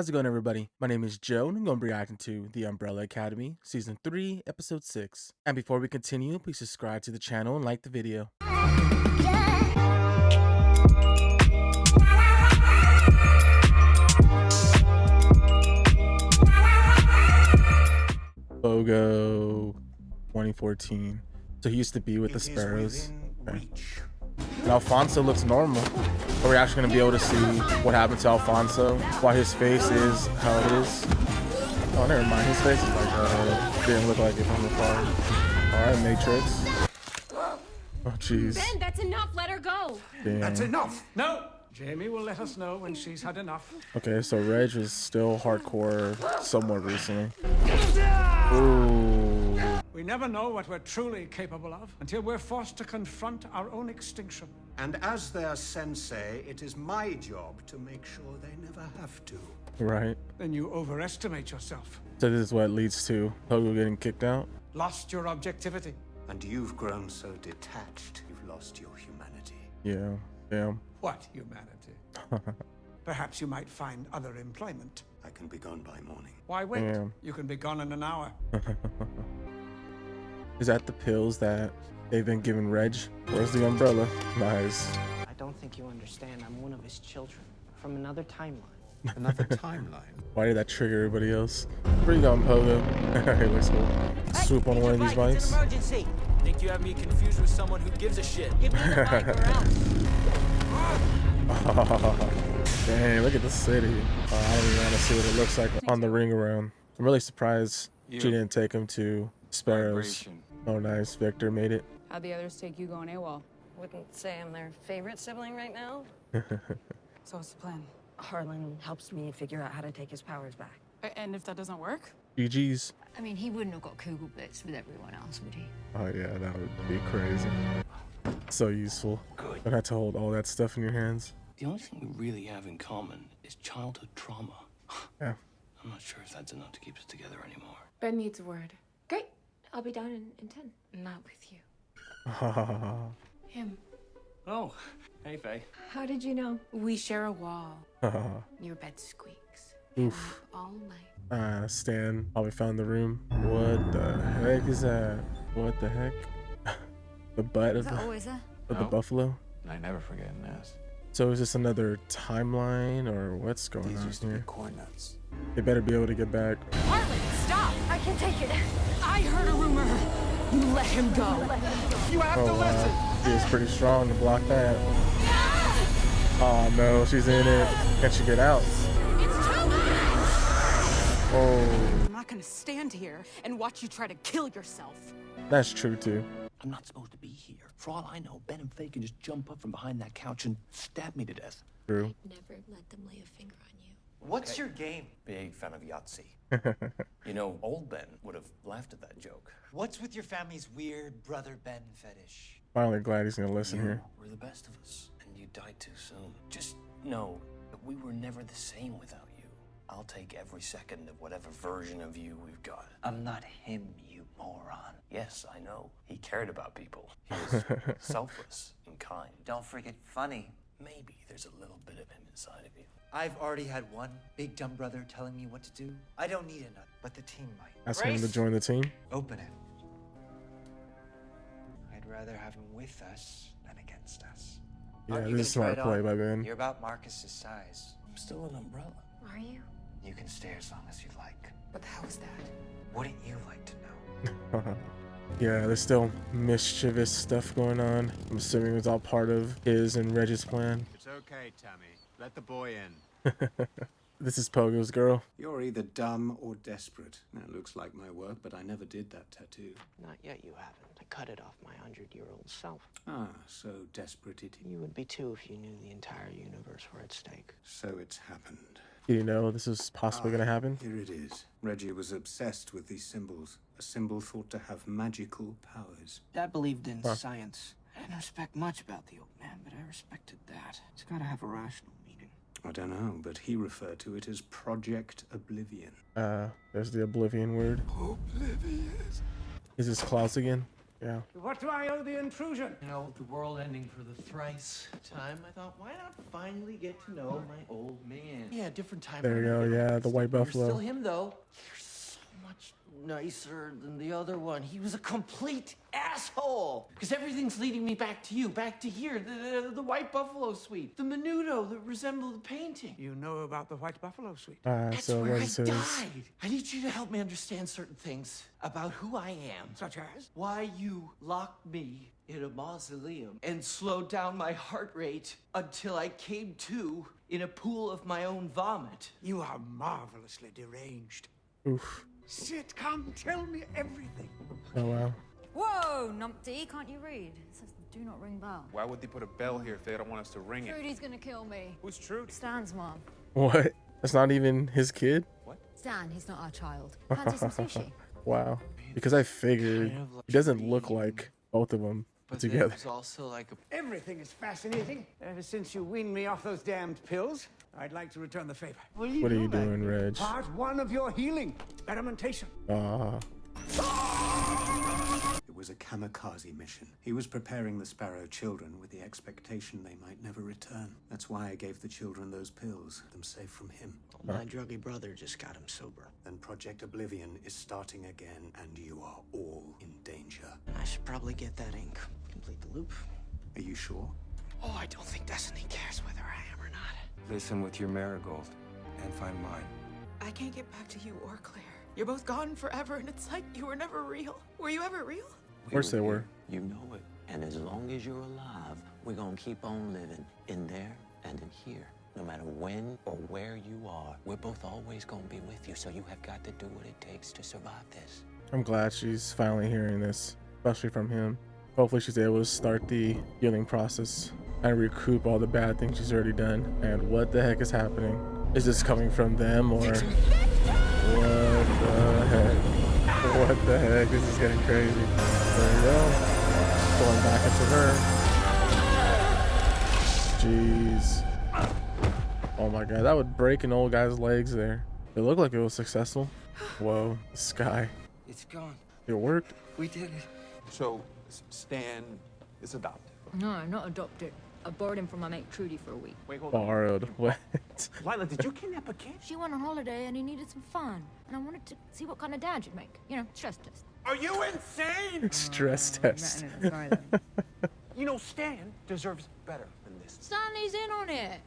How's it going, everybody? My name is Joe, and I'm going to be reacting to The Umbrella Academy, Season 3, Episode 6. And before we continue, please subscribe to the channel and like the video. Logo 2014. So he used to be with the Sparrows. Okay. And Alfonso looks normal. Are we actually going to be able to see what happened to Alfonso? Why his face is how it is? Oh, never mind. His face is like didn't look like it from afar. Alright, Matrix. Oh, jeez. Ben, that's enough. Let her go. Damn. That's enough. No. Jamie will let us know when she's had enough. Okay, so Reg was still hardcore somewhat recently. Ooh. We never know what we're truly capable of until we're forced to confront our own extinction. And as their sensei, it is my job to make sure they never have to. Right. Then you overestimate yourself. So this is what leads to Pogo getting kicked out? Lost your objectivity. And you've grown so detached, you've lost your humanity. Yeah. Damn. What humanity? Perhaps you might find other employment. I can be gone by morning. Why wait? Damn. You can be gone in an hour. Is that the pills that they've been giving Reg? Where's the umbrella? Nice. I don't think you understand. I'm one of his children from another timeline. Another timeline. Why did that trigger everybody else? Where you going, Pogo? Hey, let's go. Swoop on one of these bikes. Emergency. Think you have me confused with someone who gives a shit? Give me the bike or else. Dang, look at the city. I don't even want to see what it looks like on the ring around. I'm really surprised she didn't take him to Sparrows. Oh, nice. Victor made it. How'd the others take you going AWOL? Wouldn't say I'm their favorite sibling right now. So what's the plan? Harlan helps me figure out how to take his powers back. And if that doesn't work? GG's. I mean, he wouldn't have got Kugel bits with everyone else, would he? Oh, yeah, that would be crazy. So useful. Good. Don't have to hold all that stuff in your hands. The only thing we really have in common is childhood trauma. Yeah. I'm not sure if that's enough to keep us together anymore. Ben needs a word. Great. I'll be down in 10. Not with you. Him. Oh, hey, Faye. How did you know? We share a wall. Your bed squeaks. Oof. All night. Stan probably found the room. What the heck is that? What the heck? The butt of Is that always there? the buffalo? I never forget an ass. So is this another timeline or what's going on here? corn nuts. They better be able to get back. Harlan, stop! I can take it. I heard a rumor. You let him go. You have to listen. She is pretty strong to block that. Oh no, she's in it. Can she get out? It's too much! Oh, I'm not gonna stand here and watch you try to kill yourself. that's true too. I'm not supposed to be here. For all I know, Ben and Faye can just jump up from behind that couch and stab me to death. True. Never let them lay a finger on you. What's your game? Big fan of Yahtzee. You know, old Ben would have laughed at that joke. What's with your family's weird brother Ben fetish? Finally glad he's gonna listen here. We're the best of us, and you died too soon. Just know that we were never the same without you. I'll take every second of whatever version of you we've got. I'm not him, you moron. Yes, I know. He cared about people. He was selfless and kind. Don't forget funny. Maybe there's a little bit of him inside of you. I've already had one big dumb brother telling me what to do. I don't need another, but the team might. Ask him to join the team. Open it. I'd rather have him with us than against us. Yeah, Aren't you this is gonna smart try it play on? by Ben. You're about Marcus's size. I'm still an umbrella. Are you? You can stay as long as you like. What the hell is that? Wouldn't you like to know? Yeah, there's still mischievous stuff going on. I'm assuming it's all part of his and Reg's plan. It's okay, Tammy. Let the boy in. This is Pogo's girl. You're either dumb or desperate. That looks like my work, but I never did that tattoo. Not yet, you haven't. I cut it off my 100-year-old self. Ah, so desperate it is. You would be too if you knew the entire universe were at stake. So it's happened. Did you know this was possibly gonna happen? Here it is. Reggie was obsessed with these symbols. A symbol thought to have magical powers. Dad believed in science. I didn't respect much about the old man, but I respected that. It's gotta have a rational meaning. I don't know, but he referred to it as Project Oblivion. There's the Oblivion word. Oblivious. Is this Klaus again? Yeah. What do I owe the intrusion? You know, with the world ending for the thrice time, I thought, why not finally get to know my old man? Yeah, different time. There you go. Yeah, the white You're buffalo. still him, though. You're so much nicer than the other one. He was a complete asshole. Because everything's leading me back to you, back to here. The white buffalo suite, the menudo that resembled the painting. You know about the White Buffalo Suite. That's So where what I is this? died. I need you to help me understand certain things about who I am. Such as? Why you locked me in a mausoleum and slowed down my heart rate until I came to in a pool of my own vomit. You are marvelously deranged. Oof. Sit, come, tell me everything. Oh wow. Whoa, numpty, can't you read? It says do not ring bell. Why would they put a bell here if they don't want us to ring it? Trudy's gonna kill me. Who's Trudy? Stan's mom. What? That's not even his kid? Stan, he's not our child. Fancy some sushi? Wow. Because I figured he doesn't look like both of them put together. There's also like a... Everything is fascinating. Ever since you weaned me off those damned pills, I'd like to return the favor. What are What are you doing, Reg? Part one of your healing experimentation. It was a kamikaze mission. He was preparing the Sparrow children with the expectation they might never return. That's why I gave the children those pills, keep them safe from him. My druggy brother just got him sober. And Project Oblivion is starting again, and you are all in danger. I should probably get that ink. Complete the loop. Are you sure? Oh, I don't think Destiny cares whether I am or not. Listen with your Marigold and find mine. I can't get back to you or Claire. You're both gone forever, and it's like you were never real. Were you ever real? Of course they were. You know it. And as long as you're alive, we're gonna keep on living in there and in here. No matter when or where you are, we're both always gonna be with you, so you have got to do what it takes to survive this. I'm glad she's finally hearing this, especially from him. Hopefully she's able to start the healing process and recoup all the bad things she's already done. And what the heck is happening? Is this coming from them or what the heck? What the heck? This is getting crazy. There you go. Going back into her. Jeez. Oh my god, that would break an old guy's legs there. It looked like it was successful. Whoa, the sky. It's gone. It worked. We did it. So, Stan is adopted. No, not adopted. I borrowed him from my mate Trudy for a week. Wait, hold on. Borrowed. What? Lila, did you kidnap a kid? She went on holiday and he needed some fun. And I wanted to see what kind of dad you'd make. You know, stress test. Are you insane? Stress test. You know, Stan deserves better than this. Stanley's in on it.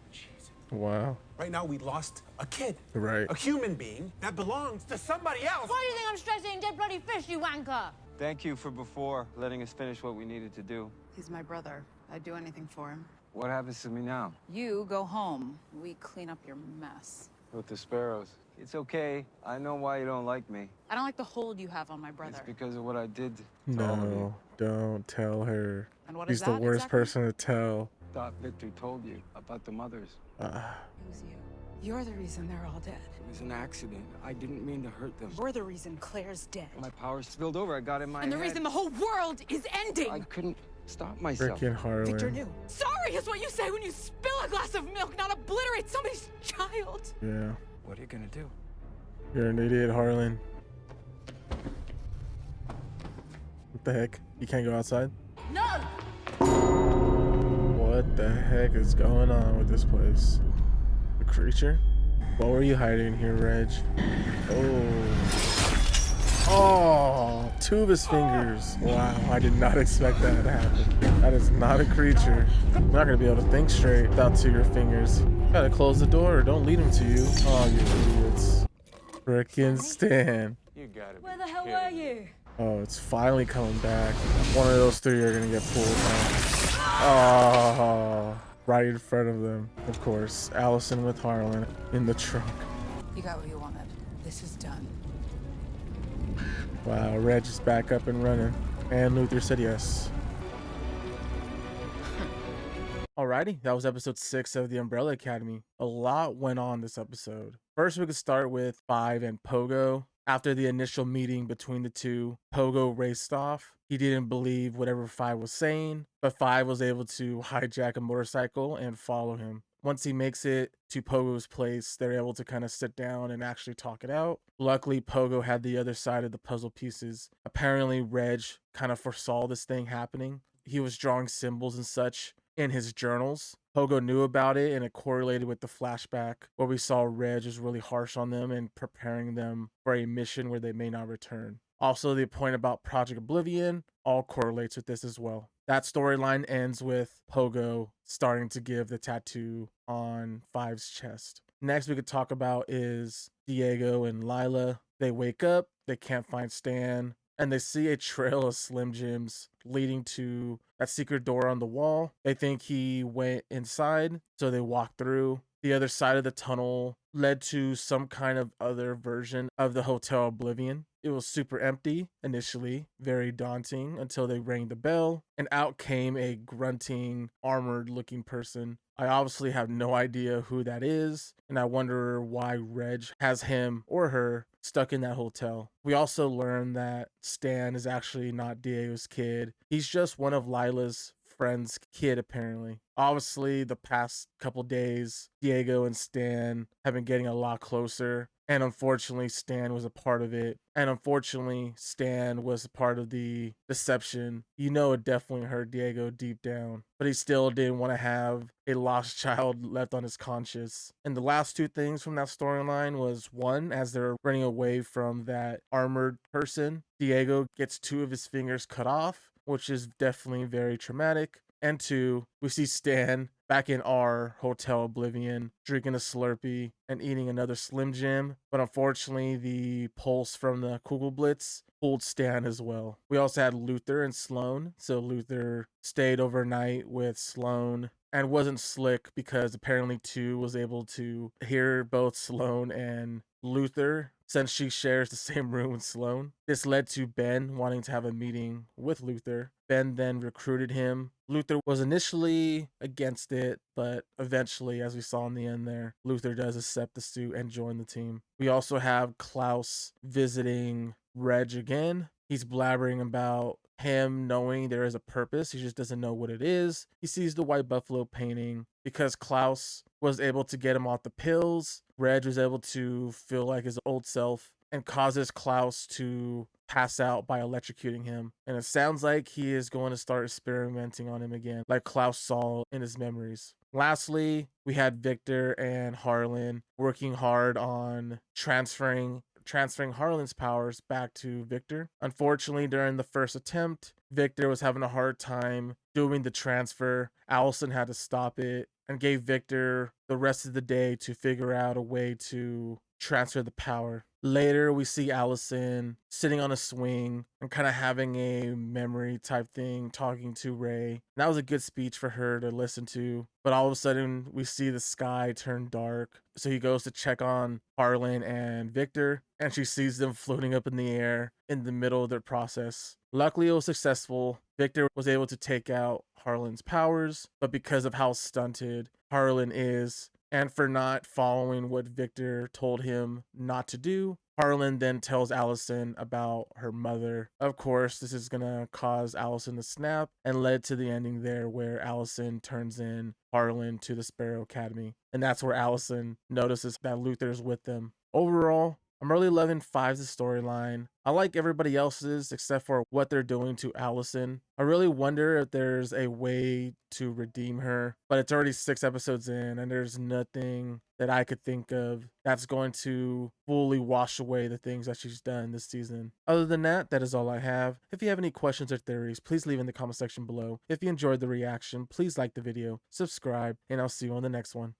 Wow. Right now, we lost a kid. Right. A human being that belongs to somebody else. Why do you think I'm stressing dead bloody fish, you wanker? Thank you for before letting us finish what we needed to do. He's my brother. I'd do anything for him. What happens to me now? You go home. We clean up your mess. With the sparrows. It's okay. I know why you don't like me. I don't like the hold you have on my brother. It's because of what I did to all of you. No, don't tell her. And what He's is the that worst exactly? person to tell. Thought Victor told you about the mothers. Who's you? You're the reason they're all dead. It was an accident. I didn't mean to hurt them. You're the reason Claire's dead. My power spilled over. I got in my And the head. reason the whole world is ending. I couldn't stop myself. Freaking Harlan. Victor knew. Sorry is what you say when you spill a glass of milk, not obliterate somebody's child. Yeah. What are you gonna do? You're an idiot, Harlan. What the heck? You can't go outside? No! What the heck is going on with this place? The creature? What were you hiding here, Reg? Oh, two of his fingers. Wow, I did not expect that to happen. That is not a creature. You're not gonna be able to think straight without two of your fingers. You gotta close the door or don't lead him to you. Oh, you idiots. Frickin' Stan. You gotta be Where the hell kidding were me. you? Oh, it's finally coming back. One of those three are gonna get pulled out. Oh, right in front of them. Of course, Allison with Harlan in the trunk. You got what you wanted. This is done. Wow, Reg is back up and running. And Luther said yes. Alrighty, that was episode 6 of the Umbrella Academy. A lot went on this episode. First, we could start with Five and Pogo. After the initial meeting between the two, Pogo raced off. He didn't believe whatever Five was saying, but Five was able to hijack a motorcycle and follow him. Once he makes it to Pogo's place, they're able to kind of sit down and actually talk it out. Luckily, Pogo had the other side of the puzzle pieces. Apparently, Reg kind of foresaw this thing happening. He was drawing symbols and such in his journals. Pogo knew about it, and it correlated with the flashback where we saw Reg was really harsh on them and preparing them for a mission where they may not return. Also, the point about Project Oblivion all correlates with this as well. That storyline ends with Pogo starting to give the tattoo on Five's chest. Next we could talk about is Diego and Lila. They wake up, they can't find Stan, and they see a trail of Slim Jims leading to that secret door on the wall. They think he went inside, so they walk through. The other side of the tunnel led to some kind of other version of the Hotel Oblivion. It was super empty initially, very daunting, until they rang the bell, and out came a grunting, armored looking person. I obviously have no idea who that is, and I wonder why Reg has him or her stuck in that hotel. We also learn that Stan is actually not Diego's kid. He's just one of Lila's friend's kid, apparently. Obviously, the past couple days, Diego and Stan have been getting a lot closer, and unfortunately, Stan was a part of it. And unfortunately, Stan was a part of the deception. You know, it definitely hurt Diego deep down, but he still didn't want to have a lost child left on his conscience. And the last two things from that storyline was, one, as they're running away from that armored person, Diego gets two of his fingers cut off, which is definitely very traumatic. And two, we see Stan back in our Hotel Oblivion, drinking a Slurpee and eating another Slim Jim. But unfortunately, the pulse from the Kugelblitz pulled Stan as well. We also had Luther and Sloan. So Luther stayed overnight with Sloan and wasn't slick because apparently 2 was able to hear both Sloan and Luther since she shares the same room with Sloan. This led to Ben wanting to have a meeting with Luther. Ben then recruited him. Luther was initially against it, but eventually, as we saw in the end there, Luther does accept the suit and join the team. We also have Klaus visiting Reg again. He's blabbering about him knowing there is a purpose. He just doesn't know what it is. He sees the White Buffalo painting because Klaus was able to get him off the pills. Reg was able to feel like his old self and causes Klaus to pass out by electrocuting him. And it sounds like he is going to start experimenting on him again, like Klaus saw in his memories. Lastly, we had Victor and Harlan working hard on transferring Harlan's powers back to Victor. Unfortunately, during the first attempt, Victor was having a hard time doing the transfer. Allison had to stop it and gave Victor the rest of the day to figure out a way to transfer the power. Later, we see Allison sitting on a swing and kind of having a memory type thing, talking to Ray. And that was a good speech for her to listen to. But all of a sudden, we see the sky turn dark. So he goes to check on Harlan and Victor, and she sees them floating up in the air in the middle of their process. Luckily, it was successful. Victor was able to take out Harlan's powers, but because of how stunted Harlan is, and for not following what Victor told him not to do, Harlan then tells Allison about her mother. Of course, this is going to cause Allison to snap and led to the ending there where Allison turns in Harlan to the Sparrow Academy. And that's where Allison notices that Luther's with them. Overall, I'm really loving Five's storyline. I like everybody else's except for what they're doing to Allison. I really wonder if there's a way to redeem her, but it's already 6 episodes in and there's nothing that I could think of that's going to fully wash away the things that she's done this season. Other than that, that is all I have. If you have any questions or theories, please leave in the comment section below. If you enjoyed the reaction, please like the video, subscribe, and I'll see you on the next one.